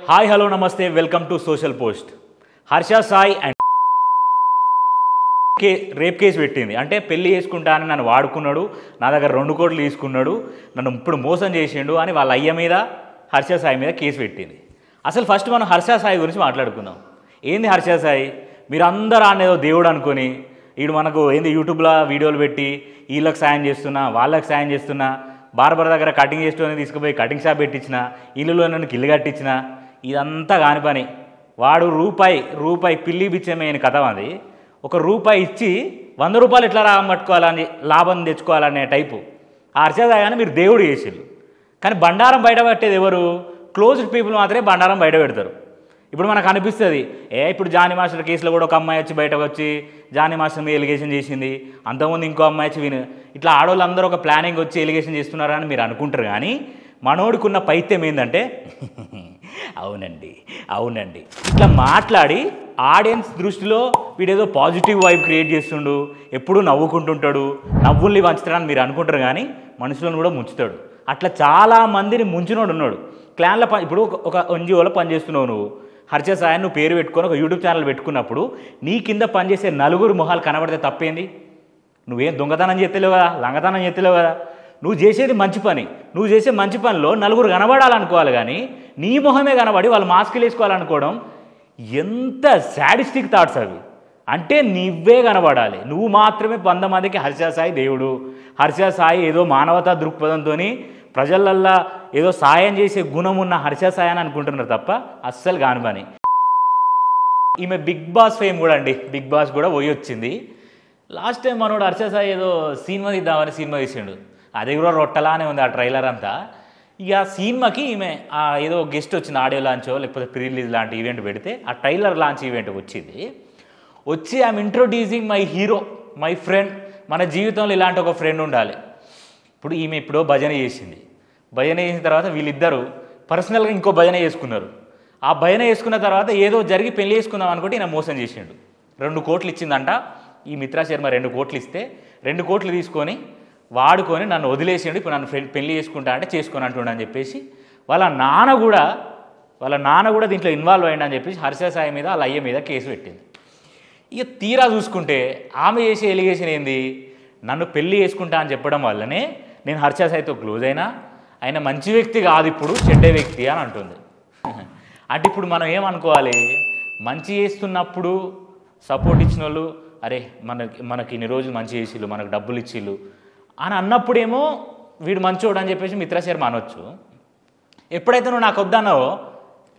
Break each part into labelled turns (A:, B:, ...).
A: Hi hello నమస్తే welcome to social post. Harsha Sai and rape case పెట్టింది. అంటే పెళ్లి చేసుకుంటానని నన్ను వాడుకున్నాడు, నా దగ్గర 2 కోట్లు తీసుకున్నాడు, నన్ను ఇప్పుడు మోసం చేసిండు అని వాళ్ళ అయ్య మీద హర్ష సాయి మీద కేసు పెట్టింది. అసలు ఫస్ట్ మనం హర్ష సాయి గురించి మాట్లాడుకుందాం. ఏంది హర్ష సాయి? మీరు అందరూ అనేదో దేవుడు అనుకొని వీడు మనకు ఏంది యూట్యూబ్లో వీడియోలు పెట్టి వీళ్ళకి సాయం చేస్తున్నా వాళ్ళకి సాయం చేస్తున్నా, బార్బర్ దగ్గర కటింగ్ చేసుకొని తీసుకుపోయి కటింగ్ షాప్ పెట్టించిన, ఇల్లులో నన్ను ఇల్లు కట్టించిన, ఇదంతా కాని పని. వాడు రూపాయి పిల్లి బిచ్చమైన కథ అది. ఒక రూపాయి ఇచ్చి 100 రూపాయలు ఎట్లా లాభం తెచ్చుకోవాలనే టైపు ఆ హర్షసాయిని మీరు దేవుడు చేసిళ్ళు. కానీ బండారం బయట పెట్టేది ఎవరు? క్లోజ్డ్ పీపుల్ మాత్రమే బండారం బయట పెడతారు. ఇప్పుడు మనకు అనిపిస్తుంది, ఇప్పుడు జానీ మాస్టర్ కేసులో కూడా ఒక అమ్మాయి వచ్చి బయటకు వచ్చి జానీ మాస్టర్ మీద ఎలిగేషన్ చేసింది, అంతకుముందు ఇంకో అమ్మాయి వచ్చి ఇట్లా ఆడవాళ్ళందరూ ఒక ప్లానింగ్ వచ్చి ఎలిగేషన్ చేస్తున్నారని మీరు అనుకుంటారు. కానీ మనోడికున్న పైత్యం ఏంటంటే అవునండి ఇట్లా మాట్లాడి ఆడియన్స్ దృష్టిలో వీడేదో పాజిటివ్ వైబ్ క్రియేట్ చేస్తుండు, ఎప్పుడూ నవ్వుకుంటుంటాడు, నవ్వుల్ని వంచుతాడని మీరు అనుకుంటారు. కానీ మనుషులను కూడా ముంచుతాడు. అట్లా చాలామందిని ముంచినోడు ఉన్నాడు. క్లాన్లో ఇప్పుడు ఒక ఎన్జిఓలో పనిచేస్తున్నావు నువ్వు, హర్ష సాయి నువ్వు పేరు పెట్టుకొని ఒక యూట్యూబ్ ఛానల్ పెట్టుకున్నప్పుడు నీ కింద పనిచేసే 4 మొహాలు కనబడితే తప్పేంది? నువ్వేం దొంగతనం చేస్తలేవు కదా, లంగతనం చేస్తలేవు కదా. నువ్వు చేసేది మంచి పని. నువ్వు చేసే మంచి పనిలో 4 కనబడాలనుకోవాలి. కానీ నీ మొహమే కనబడి వాళ్ళు మాస్కులు వేసుకోవాలనుకోవడం ఎంత శాడిస్టిక్ థాట్స్ అవి. అంటే నువ్వే కనబడాలి, నువ్వు మాత్రమే 100 మందికి హర్ష సాయి దేవుడు, హర్ష సాయి ఏదో మానవతా దృక్పథంతో ప్రజలల్లా ఏదో సాయం చేసే గుణం ఉన్న హర్ష సాయి అని అనుకుంటున్నారు తప్ప అస్సలు కాని పని. ఈమె బిగ్ బాస్ ఫేమ్ కూడా అండి, బిగ్ బాస్ కూడా పోయి వచ్చింది. లాస్ట్ టైం మనోడు హర్ష సాయి ఏదో సినిమా తీద్దామని సినిమా తీసిండు, అది కూడా రొట్టలానే ఉంది ఆ ట్రైలర్ అంతా. ఇక ఆ సినిమాకి ఈమె ఏదో గెస్ట్ వచ్చింది, ఆడియో లాంచో లేకపోతే ప్రీ రిలీజ్ లాంటి ఈవెంట్ పెడితే ఆ ట్రైలర్ లాంచ్ ఈవెంట్ వచ్చి I'm introducing my hero, my friend. మన జీవితంలో ఇలాంటి ఒక ఫ్రెండ్ ఉండాలి. ఇప్పుడు ఈమె భజన చేసింది. భజన చేసిన తర్వాత వీళ్ళిద్దరూ పర్సనల్గా ఇంకో భజన చేసుకున్నారు. ఆ భజన చేసుకున్న తర్వాత ఏదో జరిగి పెళ్లి చేసుకుందాం అనుకుంటే ఈయన మోసం చేసిండు. 2 కోట్లు ఇచ్చిందంట ఈ మిత్రా శర్మ. 2 కోట్లు ఇస్తే 2 కోట్లు తీసుకొని వాడుకొని నన్ను వదిలేసిండు, ఇప్పుడు నన్ను పెళ్లి చేసుకుంటా అంటే చేసుకొని అంటుండ అని చెప్పేసి వాళ్ళ నాన్న కూడా దీంట్లో ఇన్వాల్వ్ అయ్యిండు అని చెప్పేసి హర్ష సాయి మీద వాళ్ళ అయ్య మీద కేసు పెట్టింది. ఇక తీరా చూసుకుంటే ఆమె చేసే ఎలిగేషన్ ఏంది? నన్ను పెళ్లి చేసుకుంటా అని చెప్పడం వల్లనే నేను హర్ష సాయితో క్లోజ్ అయినా, ఆయన మంచి వ్యక్తి కాదు, ఇప్పుడు చెడ్డ వ్యక్తి అని అంటుంది. అంటే ఇప్పుడు మనం ఏమనుకోవాలి? మంచి చేస్తున్నప్పుడు సపోర్ట్ ఇచ్చిన వాళ్ళు, అరే మనకి ఇన్ని రోజులు మంచి చేసిళ్ళు, మనకు డబ్బులు ఇచ్చిళ్ళు అని అన్నప్పుడేమో వీడు మంచోడు అని చెప్పేసి మిత్రా శర్మ అనొచ్చు. ఎప్పుడైతే నువ్వు నాకు వద్దన్నావో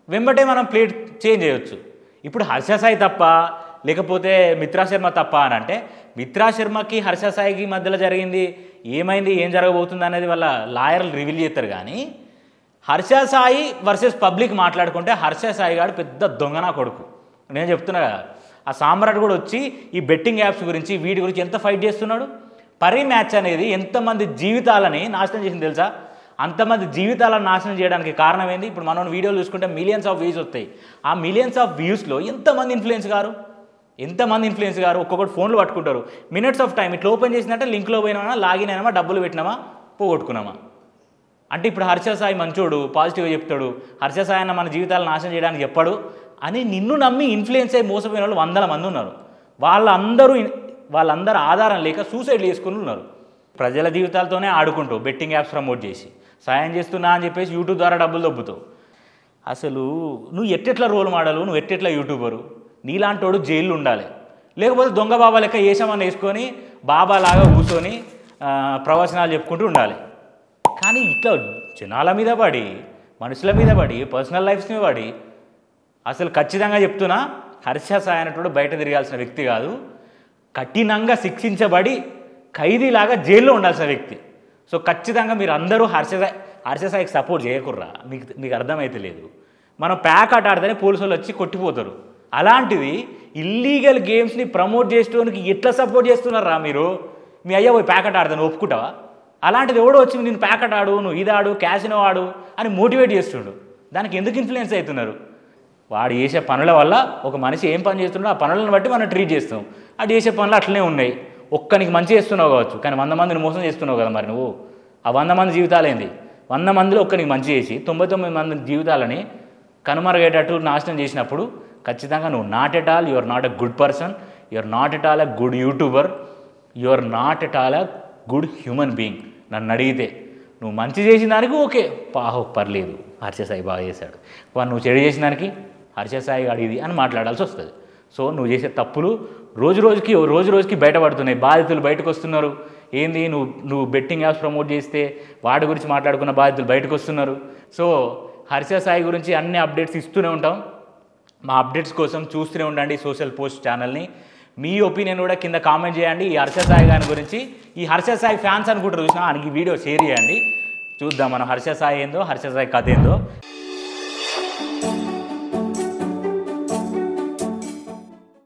A: వెంబటే మనం ప్లేట్ చేంజ్ చేయొచ్చు. ఇప్పుడు హర్ష సాయి తప్ప లేకపోతే మిత్రా శర్మ తప్ప అని అంటే, మిత్రా శర్మకి హర్ష సాయికి మధ్యలో జరిగింది ఏమైంది, ఏం జరగబోతుంది అనేది వాళ్ళ లాయర్లు రివీల్ చేస్తారు. కానీ హర్ష సాయి వర్సెస్ పబ్లిక్ మాట్లాడుకుంటే హర్ష సాయి గారు పెద్ద దొంగనా కొడుకు. నేను చెప్తున్నా కదా, ఆ సామ్రాట్ కూడా వచ్చి ఈ బెట్టింగ్ యాప్స్ గురించి వీటి గురించి ఎంత ఫైట్ చేస్తున్నాడు. పరీ మ్యాచ్ అనేది ఎంతమంది జీవితాలని నాశనం చేసింది తెలుసా? అంతమంది జీవితాలను నాశనం చేయడానికి కారణం ఏంది? ఇప్పుడు మనం వీడియోలు చూసుకుంటే మిలియన్స్ ఆఫ్ వ్యూస్ వస్తాయి. ఆ మిలియన్స్ ఆఫ్ వ్యూస్లో ఎంతమంది ఇన్ఫ్లుయెన్స్ గారు ఒక్కొక్కటి ఫోన్లు పట్టుకుంటారు. మినిట్స్ ఆఫ్ టైం ఇట్లా ఓపెన్ చేసినట్టే లింక్లో పోయినామా, లాగిన్ అయినామా, డబ్బులు పెట్టినామా, పోగొట్టుకున్నామా. అంటే ఇప్పుడు హర్ష సాయి మంచోడు, పాజిటివ్గా చెప్తాడు, హర్ష సాయి అన్న మన జీవితాలను నాశనం చేయడానికి చెప్పాడు అని నిన్ను నమ్మి ఇన్ఫ్లుయెన్స్ అయ్యి మోసపోయిన వాళ్ళు 100 మంది ఉన్నారు. వాళ్ళందరూ ఆధారం లేక సూసైడ్ చేసుకుని ఉన్నారు. ప్రజల జీవితాలతోనే ఆడుకుంటూ బెట్టింగ్ యాప్స్ ప్రమోట్ చేసి సాయం చేస్తున్నా అని చెప్పేసి యూట్యూబ్ ద్వారా డబ్బులు దొబ్బుతావు. అసలు నువ్వు ఎట్టెట్లా రోల్ మోడలు, నువ్వు ఎట్టెట్లా యూట్యూబరు? నీలాంటోడు జైల్లో ఉండాలి, లేకపోతే దొంగ బాబా లెక్క ఏషమని వేసుకొని బాబాలాగా కూర్చొని ప్రవచనాలు చెప్పుకుంటూ ఉండాలి. కానీ ఇట్లా జనాల మీద పడి, మనుషుల మీద పడి, పర్సనల్ లైఫ్స్ మీద పడి, అసలు ఖచ్చితంగా చెప్తున్నా హర్ష సాయి అనేటోడు బయట తిరగాల్సిన వ్యక్తి కాదు, కఠినంగా శిక్షించబడి ఖైదీలాగా జైల్లో ఉండాల్సిన వ్యక్తి. సో ఖచ్చితంగా మీరు అందరూ హర్ష సాయికి సపోర్ట్ చేయకుర్రా, మీకు అర్థమైతే లేదు. మనం ప్యాక్ ఆట ఆడితేనే పోలీసు వాళ్ళు వచ్చి కొట్టిపోతారు. అలాంటిది ఇల్లీగల్ గేమ్స్ని ప్రమోట్ చేసేటోనికి ఎట్లా సపోర్ట్ చేస్తున్నారా మీరు? మీ అయ్యా పోయి ప్యాకెట్ ఆడతాను ఒప్పుకుంటావా? అలాంటిది ఎవడో వచ్చి నేను ప్యాకెట్ ఆడు, నువ్వు ఇది ఆడు, క్యాసినో ఆడు అని మోటివేట్ చేస్తుండు. దానికి ఎందుకు ఇన్ఫ్లుయెన్స్ అవుతున్నారు? వాడు చేసే పనుల వల్ల ఒక మనిషి ఏం పని చేస్తున్నాడో ఆ పనులను బట్టి మనం ట్రీట్ చేస్తాం. అది చేసే పనులు అట్లనే ఉన్నాయి. ఒక్కనికి మంచి చేస్తున్నావు కావచ్చు, కానీ 100 మందిని మోసం చేస్తున్నావు కదా. మరి నువ్వు ఆ 100 మంది జీవితాలేంది? 100 మందిలో ఒక్కనికి మంచి చేసి 99 మంది జీవితాలని కనుమరుగేటట్టు నాశనం చేసినప్పుడు ఖచ్చితంగా నువ్వు not at all, you are not a good person, you are not at all a good YouTuber, you are not at all a good human being. నన్ను అడిగితే నువ్వు మంచి చేసిన దానికి ఓకే పర్లేదు, హర్షసాయి బాగా చేశాడు, నువ్వు చెడు చేసిన దానికి హర్షసాయి అడిగింది అని మాట్లాడాల్సి వస్తుంది. సో నువ్వు చేసే తప్పులు రోజు రోజుకి బయటపడుతున్నాయి, బాధితులు బయటకు వస్తున్నారు. ఏంది నువ్వు బెట్టింగ్ యాప్స్ ప్రమోట్ చేస్తే వాటి గురించి మాట్లాడుకున్న బాధితులు బయటకు వస్తున్నారు. సో హర్షసాయి గురించి అన్ని అప్డేట్స్ ఇస్తూనే ఉంటాం. మా అప్డేట్స్ కోసం చూస్తూనే ఉండండి సోషల్ పోస్ట్ ఛానల్ని. మీ ఒపీనియన్ కూడా కింద కామెంట్ చేయండి ఈ హర్షసాయి గారి గురించి. ఈ హర్షసాయి ఫ్యాన్స్ అనుకుంటారు చూసినా, ఆయనకి వీడియో షేర్ చేయండి, చూద్దాం మనం హర్షసాయి ఏందో, హర్షసాయి కథ ఏందో.